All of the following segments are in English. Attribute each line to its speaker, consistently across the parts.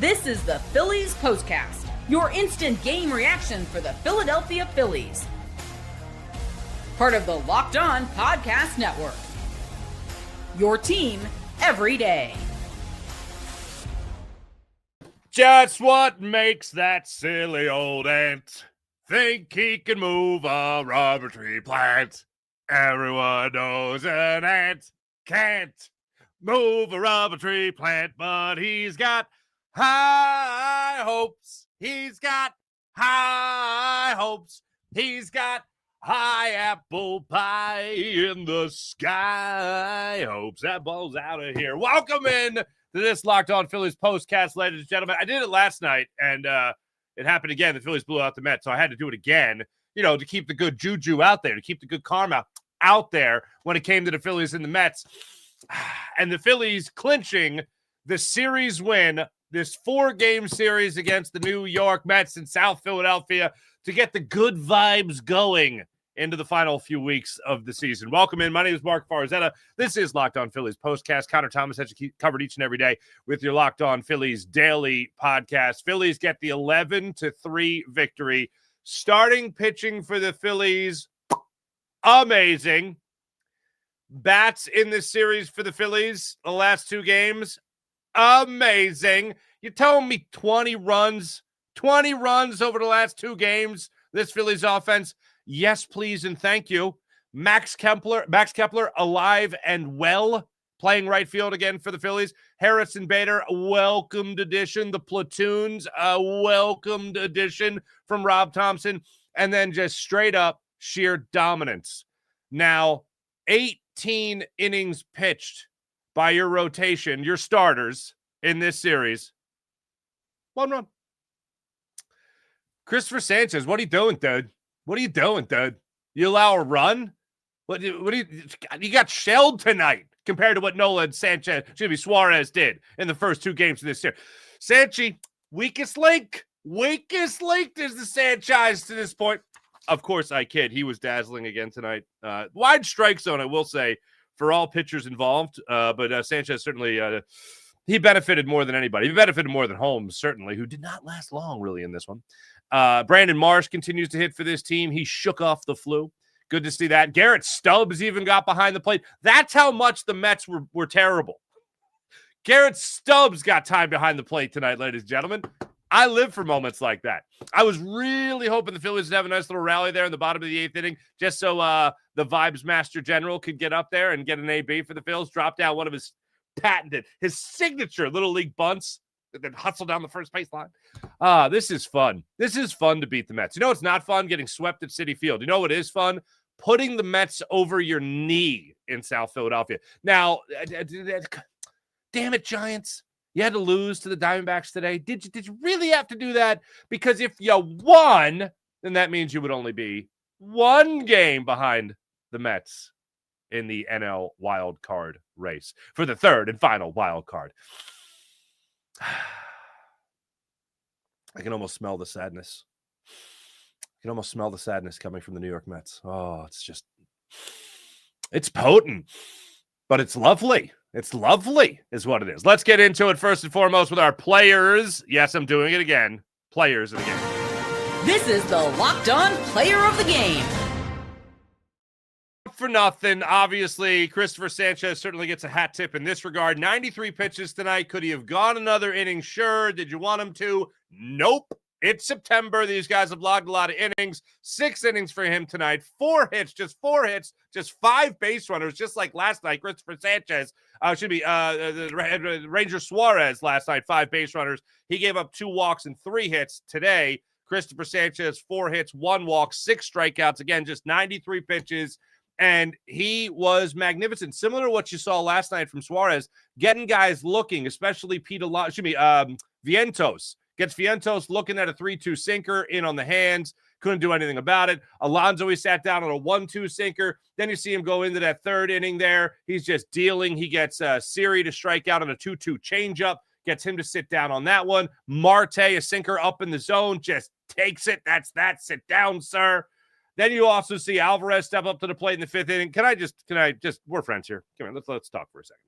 Speaker 1: This is the Phillies Postcast, your instant game reaction for the Philadelphia Phillies. Part of the Locked On Podcast Network. Your team every day.
Speaker 2: Just what makes that silly old ant think he can move a rubber tree plant? Everyone knows an ant can't move a rubber tree plant, but he's got high hopes. He's got high hopes. He's got high apple pie in the sky. Hopes that ball's out of here. Welcome in to this Locked On Phillies postcast, ladies and gentlemen. I did it last night, and it happened again. The Phillies blew out the Mets, so I had to do it again, to keep the good juju out there, to keep the good karma out there when it came to the Phillies and the Mets. And the Phillies clinching the series win, this 4-game series against the New York Mets in South Philadelphia, to get the good vibes going into the final few weeks of the season. Welcome in. My name is Mark Farzetta. This is Locked On Phillies postcast. Connor Thomas has you covered each and every day with your Locked On Phillies daily podcast. Phillies get the 11-3 victory. Starting pitching for the Phillies, amazing. Bats in this series for the Phillies, the last 2 games, amazing. You're telling me 20 runs over the last 2 games, this Phillies offense? Yes, please, and thank you. Max Kepler, alive and well, playing right field again for the Phillies. Harrison Bader, welcomed addition. The platoons, a welcomed addition from Rob Thompson. And then just straight up sheer dominance. Now, 18 innings pitched by your rotation, your starters in this series. 1 run. Cristopher Sanchez, what are you doing, dude? What are you doing, dude? You allow a run? What you got shelled tonight compared to what Suarez did in the first 2 games of this series. Sanchi, weakest link is the Sanchez to this point. Of course, I kid. He was dazzling again tonight. Wide strike zone, I will say, for all pitchers involved. But Sanchez certainly, he benefited more than anybody. He benefited more than Holmes, certainly, who did not last long, really, in this one. Brandon Marsh continues to hit for this team. He shook off the flu. Good to see that. Garrett Stubbs even got behind the plate. That's how much the Mets were terrible. Garrett Stubbs got time behind the plate tonight, ladies and gentlemen. I live for moments like that. I was really hoping the Phillies would have a nice little rally there in the bottom of the 8th inning, just so the Vibes Master General could get up there and get an AB for the Phillies, drop down one of his his signature Little League bunts, and then hustle down the first baseline. This is fun. This is fun to beat the Mets. You know it's not fun? Getting swept at Citi Field. You know what is fun? Putting the Mets over your knee in South Philadelphia. Now, damn it, Giants. You had to lose to the Diamondbacks today. Did you really have to do that? Because if you won, then that means you would only be 1 game behind the Mets in the NL wild card race for the 3rd and final wild card. I can almost smell the sadness. I can almost smell the sadness coming from the New York Mets. Oh, it's potent, but it's lovely. It's lovely is what it is. Let's get into it first and foremost with our players. Yes, I'm doing it again. Players of the game.
Speaker 1: This is the Locked On Player of the Game.
Speaker 2: For nothing, obviously, Cristopher Sanchez certainly gets a hat tip in this regard. 93 pitches tonight. Could he have gone another inning? Sure. Did you want him to? Nope. It's September. These guys have logged a lot of innings. 6 innings for him tonight. 4 hits, just 5 base runners, just like last night. Cristopher Sanchez, the Ranger Suarez last night, 5 base runners. He gave up 2 walks and 3 hits today. Cristopher Sanchez, 4 hits, 1 walk, 6 strikeouts. Again, just 93 pitches. And he was magnificent. Similar to what you saw last night from Suarez, getting guys looking, especially Vientos. Gets Vientos looking at a 3-2 sinker in on the hands. Couldn't do anything about it. Alonso, he sat down on a 1-2 sinker. Then you see him go into that 3rd inning there. He's just dealing. He gets Siri to strike out on a 2-2 changeup. Gets him to sit down on that one. Marte, a sinker up in the zone, just takes it. That's that. Sit down, sir. Then you also see Alvarez step up to the plate in the 5th inning. Can I just, we're friends here. Come on, let's talk for a second.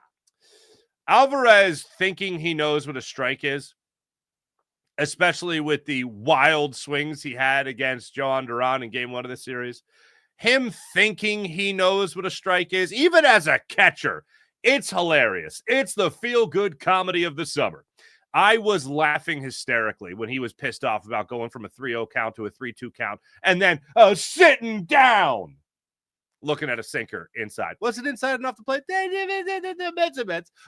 Speaker 2: Alvarez thinking he knows what a strike is. especially with the wild swings he had against Joan Duran in game 1 of the series. Him thinking he knows what a strike is, even as a catcher, it's hilarious. It's the feel-good comedy of the summer. I was laughing hysterically when he was pissed off about going from a 3-0 count to a 3-2 count and then sitting down, looking at a sinker inside. Was it inside enough to play?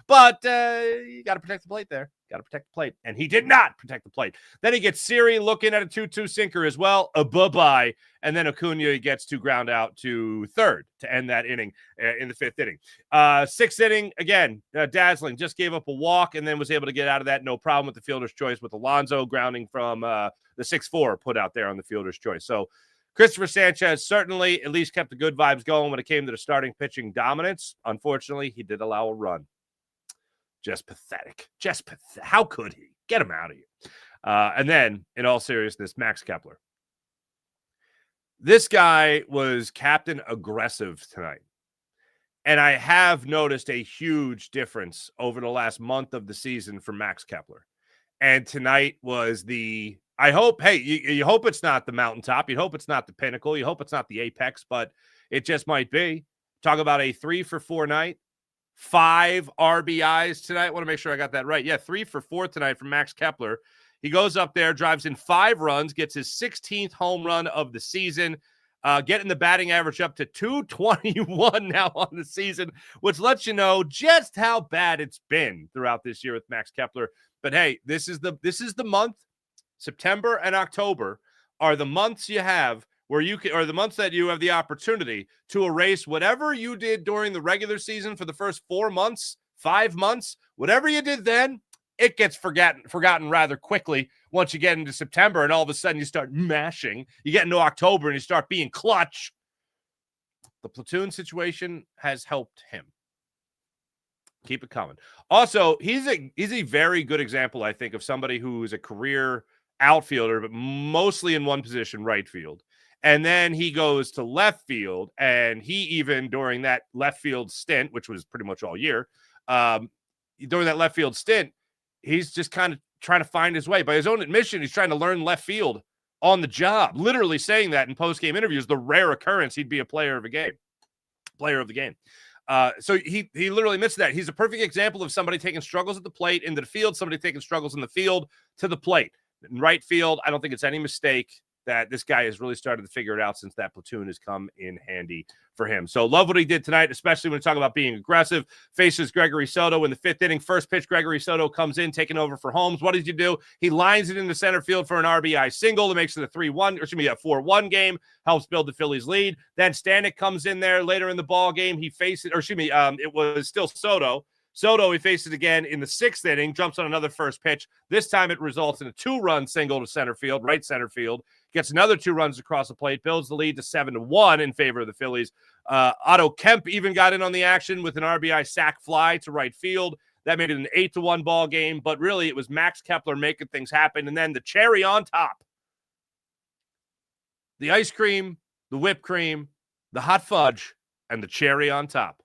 Speaker 2: But you got to protect the plate there. Got to protect the plate. And he did not protect the plate. Then he gets Siri looking at a 2-2 sinker as well. Bye-bye. And then Acuna gets to ground out to third to end that inning in the 5th inning. 6th inning, again, dazzling. Just gave up a walk and then was able to get out of that. No problem with the fielder's choice with Alonso grounding from the 6-4 put out there on the fielder's choice. So Cristopher Sanchez certainly at least kept the good vibes going when it came to the starting pitching dominance. Unfortunately, he did allow a run. Just pathetic. How could he? Get him out of here. And then, in all seriousness, Max Kepler. This guy was captain aggressive tonight. And I have noticed a huge difference over the last month of the season for Max Kepler. And tonight was I hope, hey, you hope it's not the mountaintop. You hope it's not the pinnacle. You hope it's not the apex, but it just might be. Talk about a 3-for-4 night. 5 RBIs tonight. I want to make sure I got that right. Yeah, 3 for 4 tonight from Max Kepler. He goes up there, drives in 5 runs, gets his 16th home run of the season, getting the batting average up to 221 now on the season, which lets you know just how bad it's been throughout this year with Max Kepler. But hey, this is the month. September and October are the months you have where you can, or the months that you have the opportunity to erase whatever you did during the regular season for the first 4 months, 5 months, whatever you did then, it gets forgotten rather quickly once you get into September and all of a sudden you start mashing. You get into October and you start being clutch. The platoon situation has helped him. Keep it coming. Also, he's a very good example, I think, of somebody who is a career outfielder, but mostly in one position, right field. And then he goes to left field, and he even during that left field stint, which was pretty much all year, during that left field stint, he's just kind of trying to find his way. By his own admission, he's trying to learn left field on the job, literally saying that in post-game interviews, the rare occurrence he'd be a player of the game. So he literally admits that. He's a perfect example of somebody taking struggles at the plate into the field, somebody taking struggles in the field to the plate. In right field, I don't think it's any mistake that this guy has really started to figure it out since that platoon has come in handy for him. So love what he did tonight, especially when we talk about being aggressive. Faces Gregory Soto in the 5th inning. First pitch, Gregory Soto comes in, taking over for Holmes. What did you do? He lines it into center field for an RBI single that makes it a 4-1 game, helps build the Phillies lead. Then Stanek comes in there later in the ball game. He faces, it was still Soto. He faces again in the 6th inning, jumps on another first pitch. This time it results in a 2-run single to center field, right center field. Gets another 2 runs across the plate, builds the lead to 7-1 in favor of the Phillies. Otto Kemp even got in on the action with an RBI sac fly to right field. That made it an 8-1 ball game, but really it was Max Kepler making things happen. And then the cherry on top, the ice cream, the whipped cream, the hot fudge, and the cherry on top.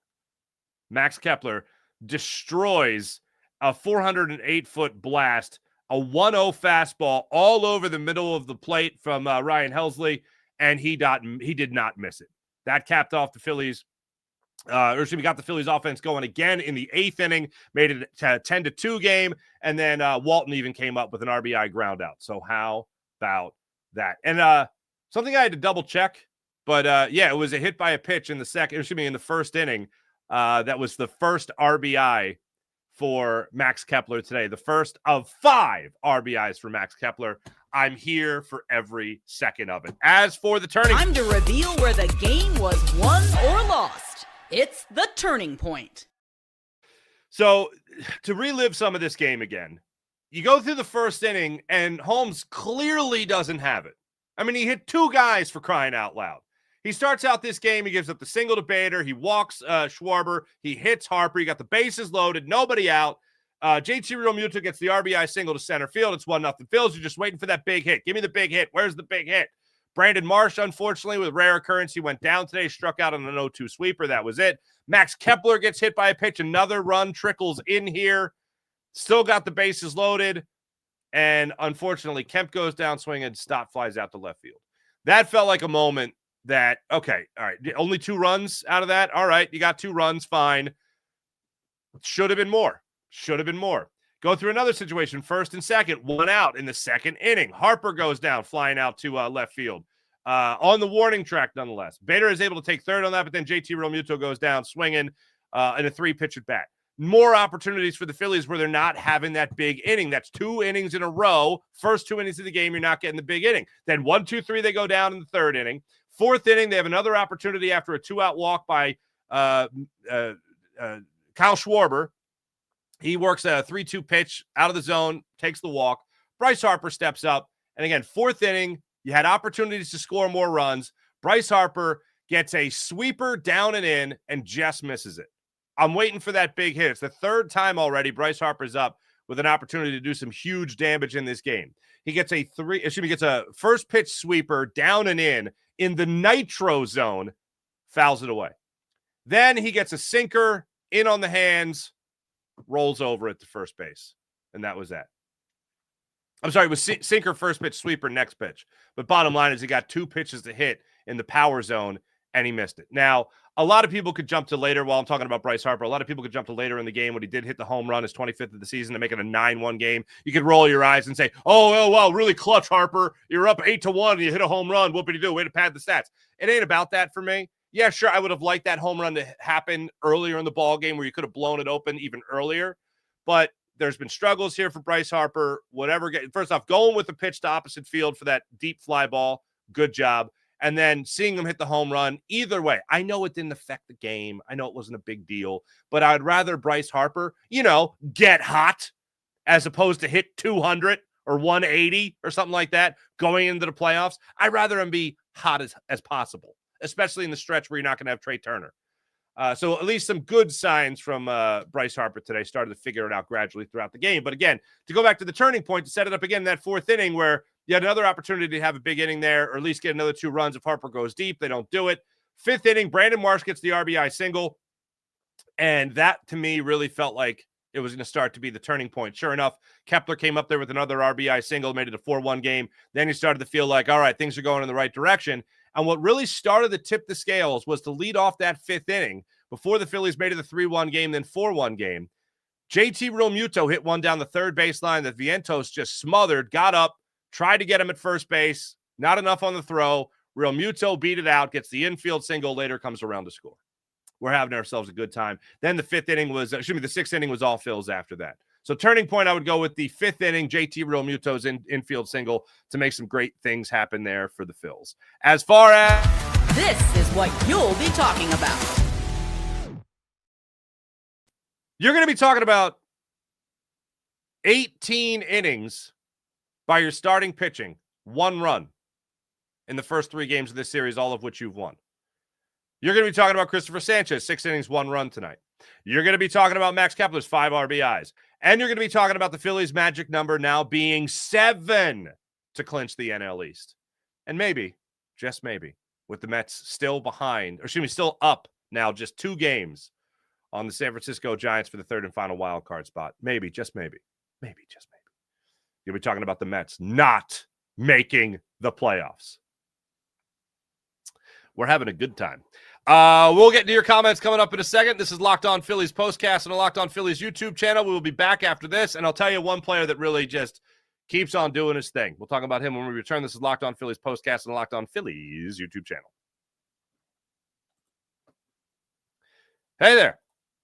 Speaker 2: Max Kepler destroys a 408-foot blast, a 1-0 fastball all over the middle of the plate from Ryan Helsley, and he did not miss it. That capped off the Phillies, got the Phillies offense going again in the 8th inning, made it a 10-2 game, and then Walton even came up with an RBI ground out. So how about that? And something I had to double check, but it was a hit by a pitch in the first inning. That was the first RBI for Max Kepler today. The first of 5 RBIs for Max Kepler. I'm here for every second of it. As for the turning...
Speaker 1: Time to reveal where the game was won or lost. It's the turning point.
Speaker 2: So, to relive some of this game again, you go through the first inning, and Holmes clearly doesn't have it. I mean, he hit 2 guys for crying out loud. He starts out this game. He gives up the single to Bader. He walks Schwarber. He hits Harper. You got the bases loaded. Nobody out. JT Realmuto gets the RBI single to center field. It's 1-0 Phillies. You're just waiting for that big hit. Give me the big hit. Where's the big hit? Brandon Marsh, unfortunately, with rare occurrence, he went down today, struck out on an 0-2 sweeper. That was it. Max Kepler gets hit by a pitch. Another run trickles in here. Still got the bases loaded. And unfortunately, Kemp goes down swinging, Stott flies out to left field. That felt like a moment that, okay, all right, only 2 runs out of that. All right, you got 2 runs, fine. Should have been more. Should have been more. Go through another situation, first and second, 1 out in the second inning. Harper goes down, flying out to left field. On the warning track, nonetheless. Bader is able to take third on that, but then JT Realmuto goes down swinging in a 3-pitch at bat. More opportunities for the Phillies where they're not having that big inning. That's 2 innings in a row. First 2 innings of the game, you're not getting the big inning. Then 1, 2, 3, they go down in the 3rd inning. 4th inning, they have another opportunity after a 2-out walk by Kyle Schwarber. He works a 3-2 pitch out of the zone, takes the walk. Bryce Harper steps up. And again, 4th inning, you had opportunities to score more runs. Bryce Harper gets a sweeper down and in and just misses it. I'm waiting for that big hit. It's the 3rd time already Bryce Harper's up with an opportunity to do some huge damage in this game. He gets a first pitch sweeper down and in the nitro zone, fouls it away. Then he gets a sinker in on the hands, rolls over at the first base. And that was that. I'm sorry, it was sinker, first pitch, sweeper, next pitch. But bottom line is he got 2 pitches to hit in the power zone, and he missed it. Now, a lot of people could jump to later while I'm talking about Bryce Harper. A lot of people could jump to later in the game when he did hit the home run, his 25th of the season, to make it a 9-1 game. You could roll your eyes and say, oh, wow, really clutch, Harper. You're up 8-1 and you hit a home run. Whoop-de-doo, way to pad the stats. It ain't about that for me. Yeah, sure, I would have liked that home run to happen earlier in the ball game where you could have blown it open even earlier. But there's been struggles here for Bryce Harper. First off, going with the pitch to opposite field for that deep fly ball, good job. And then seeing him hit the home run, either way, I know it didn't affect the game. I know it wasn't a big deal. But I'd rather Bryce Harper, get hot as opposed to hit 200 or 180 or something like that going into the playoffs. I'd rather him be hot as possible, especially in the stretch where you're not going to have Trey Turner. So at least some good signs from Bryce Harper today. Started to figure it out gradually throughout the game. But again, to go back to the turning point, to set it up again in that 4th inning where you had another opportunity to have a big inning there or at least get another 2 runs if Harper goes deep. They don't do it. 5th inning, Brandon Marsh gets the RBI single. And that, to me, really felt like it was going to start to be the turning point. Sure enough, Kepler came up there with another RBI single, made it a 4-1 game. Then he started to feel like, all right, things are going in the right direction. And what really started to tip the scales was to lead off that 5th inning before the Phillies made it a 3-1 game, then 4-1 game. JT Realmuto hit one down the 3rd baseline that Vientos just smothered, got up, tried to get him at first base. Not enough on the throw. Realmuto beat it out, gets the infield single, later comes around to score. We're having ourselves a good time. Then the 6th inning was all Phils after that. So turning point, I would go with the 5th inning, JT Realmuto's infield single to make some great things happen there for the Phils. As far as...
Speaker 1: This is what you'll be talking about.
Speaker 2: You're going to be talking about 18 innings by your starting pitching, 1 run in the first 3 games of this series, all of which you've won. You're going to be talking about Cristopher Sanchez, 6 innings, 1 run tonight. You're going to be talking about Max Kepler's 5 RBIs. And you're going to be talking about the Phillies' magic number now being 7 to clinch the NL East. And maybe, just maybe, with the Mets still still up now just 2 games on the San Francisco Giants for the 3rd and final wild card spot. Maybe, just maybe, you'll be talking about the Mets not making the playoffs. We're having a good time. We'll get to your comments coming up in a second. This is Locked On Phillies Postcast on the Locked On Phillies YouTube channel. We will be back after this, and I'll tell you one player that really just keeps on doing his thing. We'll talk about him when we return. This is Locked On Phillies Postcast on the Locked On Phillies YouTube channel. Hey there.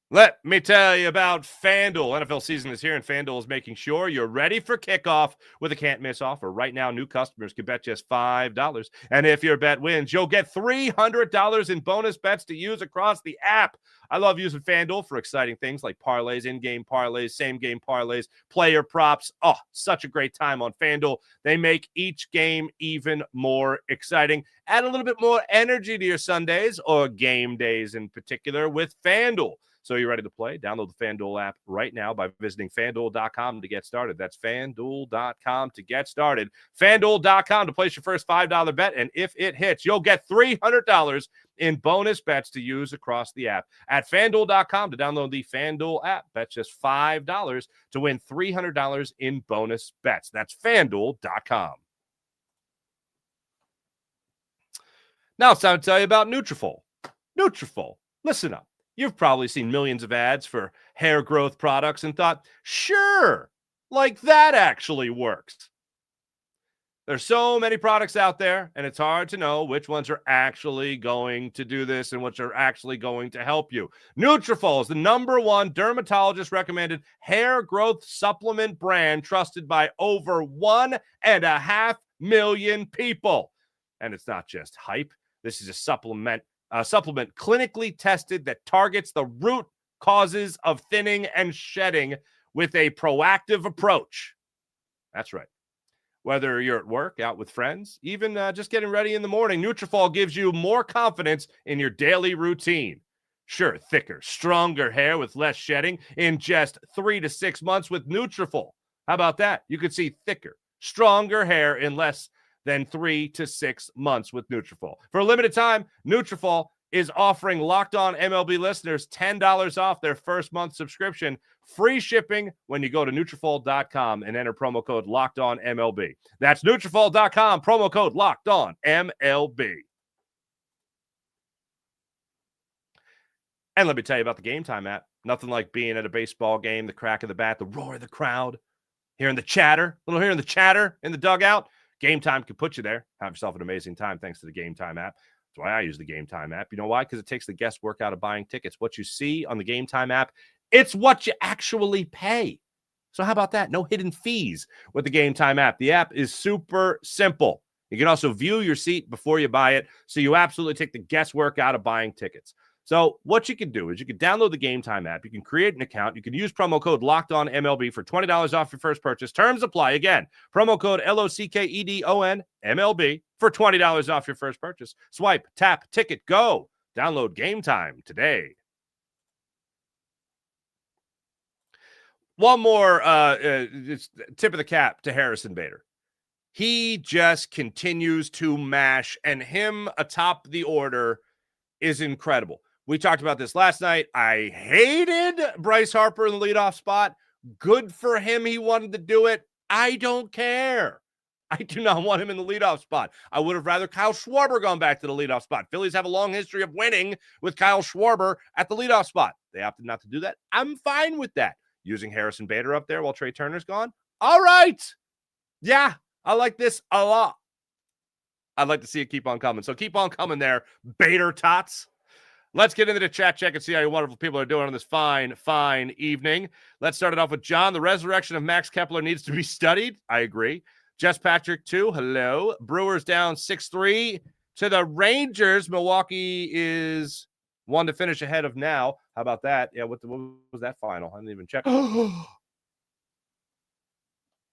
Speaker 2: Let me tell you about FanDuel. NFL season is here, and FanDuel is making sure you're ready for kickoff with a can't-miss offer. Right now, new customers can bet just $5. And if your bet wins, you'll get $300 in bonus bets to use across the app. I love using FanDuel for exciting things like parlays, in-game parlays, same-game parlays, player props. Oh, such a great time on FanDuel. They make each game even more exciting. Add a little bit more energy to your Sundays or game days in particular with FanDuel. So you're ready to play? Download the FanDuel app right now by visiting FanDuel.com to get started. That's FanDuel.com to get started. FanDuel.com to place your first $5 bet, and if it hits, you'll get $300 in bonus bets to use across the app. At FanDuel.com to download the FanDuel app. Bet just $5 to win $300 in bonus bets. That's FanDuel.com. Now it's time to tell you about Nutrafol. Nutrafol, listen up. You've probably seen millions of ads for hair growth products and thought, sure, like that actually works. There's so many products out there, and it's hard to know which ones are actually going to do this and which are actually going to help you. Nutrafol is the #1 dermatologist-recommended hair growth supplement brand trusted by over 1.5 million people. And it's not just hype. This is a supplement clinically tested that targets the root causes of thinning and shedding with a proactive approach. That's right. Whether you're at work, out with friends, even just getting ready in the morning, Nutrafol gives you more confidence in your daily routine. Sure, thicker, stronger hair with less shedding in just 3 to 6 months with Nutrafol. How about that? You could see thicker, stronger hair in less than 3 to 6 months with Nutrafol. For a limited time, Nutrafol is offering Locked On MLB listeners $10 off their first month subscription, free shipping when you go to Nutrafol.com and enter promo code Locked On MLB. That's Nutrafol.com, promo code Locked On MLB. And let me tell you about the Game Time app. Nothing like being at a baseball game, the crack of the bat, the roar of the crowd, hearing the chatter, hearing the chatter in the dugout. Game Time can put you there. Have yourself an amazing time thanks to the Game Time app. That's why I use the Game Time app. You know why? Because it takes the guesswork out of buying tickets. What you see on the Game Time app, it's what you actually pay. So how about that? No hidden fees with the Game Time app. The app is super simple. You can also view your seat before you buy it, so you absolutely take the guesswork out of buying tickets. So what you can do is you can download the Game Time app. You can create an account. You can use promo code LOCKEDONMLB for $20 off your first purchase. Terms apply. Again, promo code LOCKEDONMLB for $20 off your first purchase. Swipe, tap, ticket, go. Download Game Time today. One more tip of the cap to Harrison Bader. He just continues to mash, and him atop the order is incredible. We talked about this last night. I hated Bryce Harper in the leadoff spot. Good for him. He wanted to do it. I don't care. I do not want him in the leadoff spot. I would have rather Kyle Schwarber gone back to the leadoff spot. Phillies have a long history of winning with Kyle Schwarber at the leadoff spot. They opted not to do that. I'm fine with that. Using Harrison Bader up there while Trey Turner's gone. All right. Yeah, I like this a lot. I'd like to see it keep on coming. So keep on coming there, Bader tots. Let's get into the chat check and see how you wonderful people are doing on this fine, fine evening. Let's start it off with John. The resurrection of Max Kepler needs to be studied. I agree. Jess Patrick, too. Hello. Brewers down 6-3 to the Rangers. Milwaukee is one to finish ahead of now. How about that? Yeah, what was that final? I didn't even check.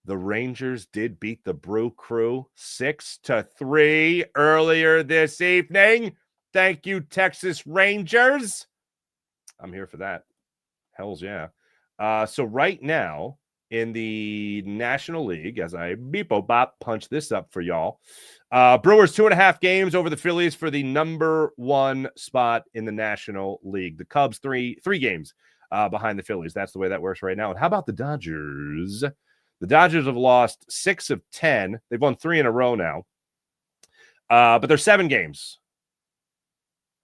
Speaker 2: The Rangers did beat the Brew Crew 6-3 earlier this evening. Thank you, Texas Rangers. I'm here for that. Hells yeah. So right now in the National League, as I beep-o-bop punch this up for y'all, Brewers 2.5 games over the Phillies for the #1 spot in the National League. The Cubs 3 games behind the Phillies. That's the way that works right now. And how about the Dodgers? The Dodgers have lost 6 of 10. They've won 3 in a row now. But they're 7 games.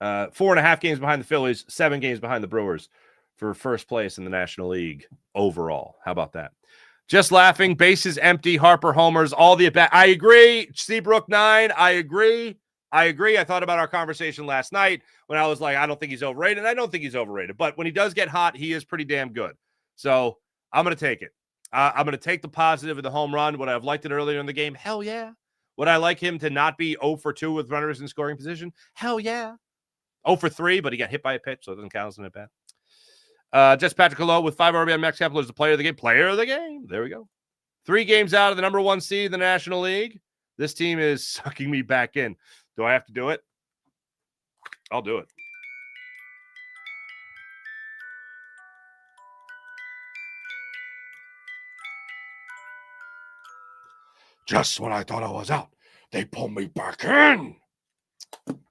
Speaker 2: 4.5 games behind the Phillies, 7 games behind the Brewers for first place in the National League overall. How about that? Just laughing, bases empty, Harper homers, all the at-bat. I agree. Seabrook 9, I agree. I thought about our conversation last night when I was like, I don't think he's overrated. And I don't think he's overrated. But when he does get hot, he is pretty damn good. So I'm going to take it. I'm going to take the positive of the home run. Would I have liked it earlier in the game? Hell yeah. Would I like him to not be 0 for 2 with runners in scoring position? Hell yeah. 0 for 3, but he got hit by a pitch, so it doesn't count as an at-bat. Just Patrick Hello with 5 RBI. Max Kepler is the player of the game. Player of the game. There we go. 3 games out of the #1 seed in the National League. This team is sucking me back in. Do I have to do it? I'll do it. Just when I thought I was out, they pulled me back in.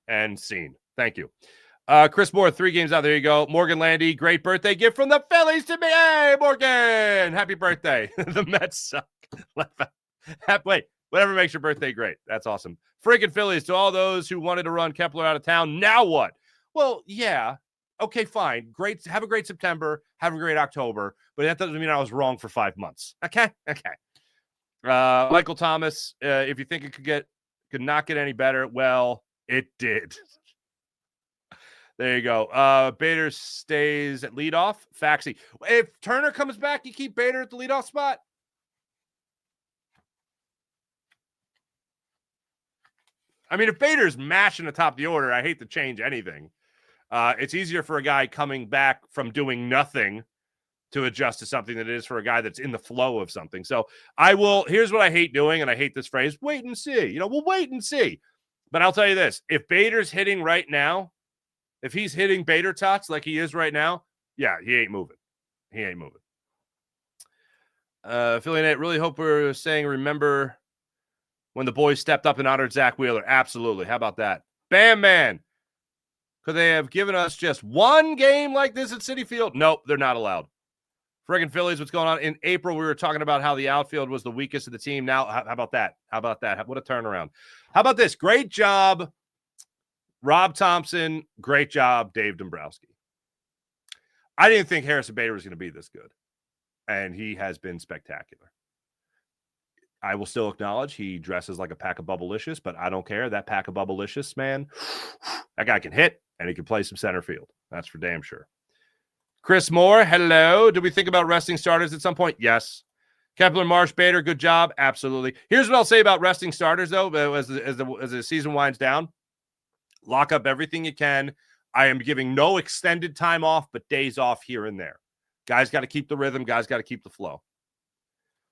Speaker 2: And scene. Thank you. Chris Moore, 3 games out. There you go. Morgan Landy, great birthday gift from the Phillies to me. Hey, Morgan, happy birthday. The Mets suck. Wait, whatever makes your birthday great. That's awesome. Freaking Phillies, to all those who wanted to run Kepler out of town, now what? Well, yeah. Okay, fine. Great. Have a great September. Have a great October. But that doesn't mean I was wrong for 5 months. Okay. Michael Thomas, if you think it could not get any better, well, it did. There you go. Bader stays at leadoff. Faxi. If Turner comes back, you keep Bader at the leadoff spot. I mean, if Bader's mashing the top of the order, I hate to change anything. It's easier for a guy coming back from doing nothing to adjust to something than it is for a guy that's in the flow of something. So here's what I hate doing, and I hate this phrase, wait and see. We'll wait and see. But I'll tell you this, if Bader's hitting right now, if he's hitting Bader tots like he is right now, yeah, he ain't moving. Philly Nate, really hope we're saying remember when the boys stepped up and honored Zach Wheeler. Absolutely. How about that? Bam, man. Could they have given us just one game like this at Citi Field? Nope, they're not allowed. Friggin' Phillies, what's going on? In April, we were talking about how the outfield was the weakest of the team. Now, how about that? What a turnaround. How about this? Great job, Rob Thompson. Great job, Dave Dombrowski. I didn't think Harrison Bader was going to be this good, and he has been spectacular. I will still acknowledge he dresses like a pack of Bubblicious, but I don't care. That pack of Bubblicious, man, that guy can hit, and he can play some center field. That's for damn sure. Chris Moore, hello. Do we think about resting starters at some point? Yes. Kepler, Marsh, Bader, good job. Absolutely. Here's what I'll say about resting starters, though, as the season winds down. Lock up everything you can. I am giving no extended time off, but days off here and there. Guys got to keep the rhythm. Guys got to keep the flow.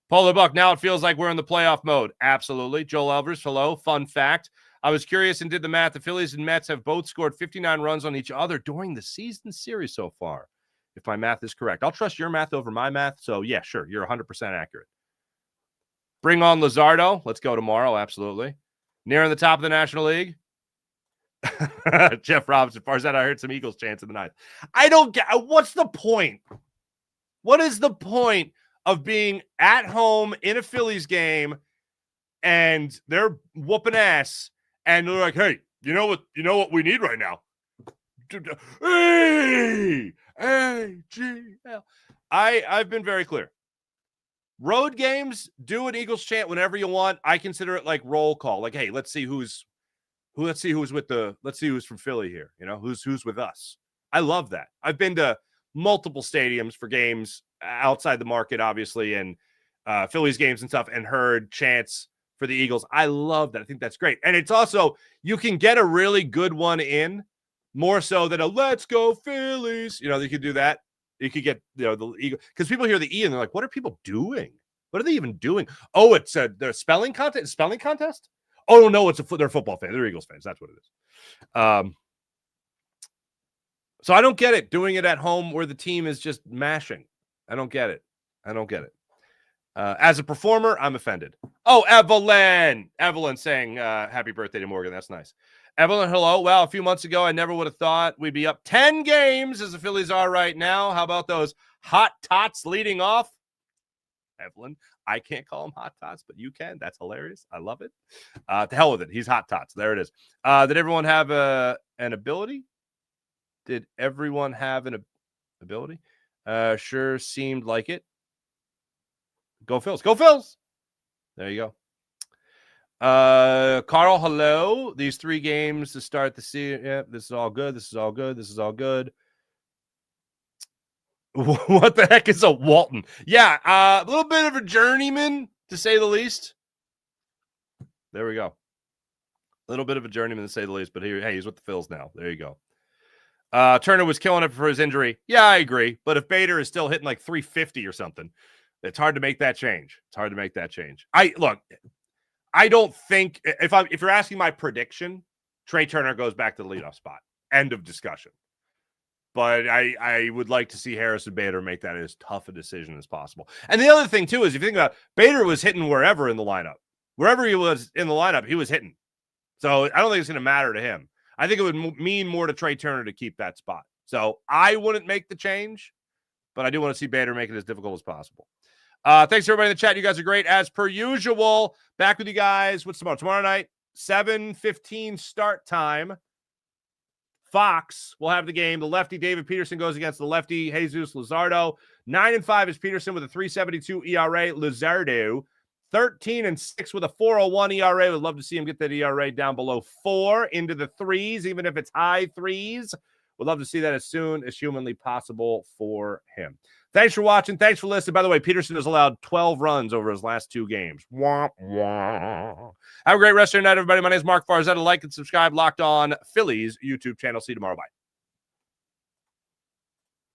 Speaker 2: Polar Buck, now it feels like we're in the playoff mode. Absolutely. Joel Elvers, hello. Fun fact. I was curious and did the math. The Phillies and Mets have both scored 59 runs on each other during the season series so far, if my math is correct. I'll trust your math over my math. So, yeah, sure. You're 100% accurate. Bring on Luzardo. Let's go tomorrow. Absolutely. Nearing the top of the National League. Jeff Robinson, far as that, I heard some Eagles chants in the ninth. I don't get what's the point? What is the point of being at home in a Phillies game and they're whooping ass and they're like, hey, you know what we need right now? A-G-L. I've been very clear. Road games, do an Eagles chant whenever you want. I consider it like roll call. Like, hey, let's see who's from Philly here. Who's with us. I love that. I've been to multiple stadiums for games outside the market, obviously, and Phillies games and stuff, and heard chants for the Eagles. I love that. I think that's great. And it's also, you can get a really good one in more so than a let's go Phillies. You could do that. You could get, the Eagle, because people hear the E and they're like, what are people doing? What are they even doing? Oh, it's their spelling contest. Oh, no, they're football fans. They're Eagles fans. That's what it is. So I don't get it doing it at home where the team is just mashing. I don't get it. As a performer, I'm offended. Oh, Evelyn saying happy birthday to Morgan. That's nice. Evelyn, hello. Well, a few months ago, I never would have thought we'd be up 10 games as the Phillies are right now. How about those hot tots leading off? Evelyn, I can't call them hot tots, but you can. That's hilarious. I love it. To hell with it. He's hot tots. There it is. Did everyone have an ability? Did everyone have an ability? Sure seemed like it. Go Phils. Go Phils. There you go. Carl, hello. These 3 games to start the season. Yeah, this is all good. What the heck is a Walton? Yeah, a little bit of a journeyman, to say the least. There we go. A little bit of a journeyman, to say the least. But he's with the Phils now. There you go. Turner was killing it for his injury. Yeah, I agree. But if Bader is still hitting like 350 or something, it's hard to make that change. I don't think, if you're asking my prediction, Trey Turner goes back to the leadoff spot. End of discussion. But I would like to see Harrison Bader make that as tough a decision as possible. And the other thing, too, is if you think about it, Bader was hitting wherever in the lineup. wherever he was in the lineup, he was hitting. So I don't think it's going to matter to him. I think it would mean more to Trey Turner to keep that spot. So I wouldn't make the change, but I do want to see Bader make it as difficult as possible. Thanks to everybody in the chat. You guys are great as per usual. Back with you guys. What's tomorrow? Tomorrow night, 7:15 start time. Fox will have the game. The lefty David Peterson goes against the lefty Jesus Luzardo. 9-5 is Peterson with a 3.72 ERA. Luzardo 13-6 with a 4.01 ERA. Would love to see him get that ERA down below 4 into the 3s, even if it's high 3s. Would love to see that as soon as humanly possible for him. Thanks for watching. Thanks for listening. By the way, Peterson has allowed 12 runs over his last 2 games. Wah, wah. Have a great rest of your night, everybody. My name is Mark Farzetta. Like and subscribe. Locked On Phillies YouTube channel. See you tomorrow. Bye.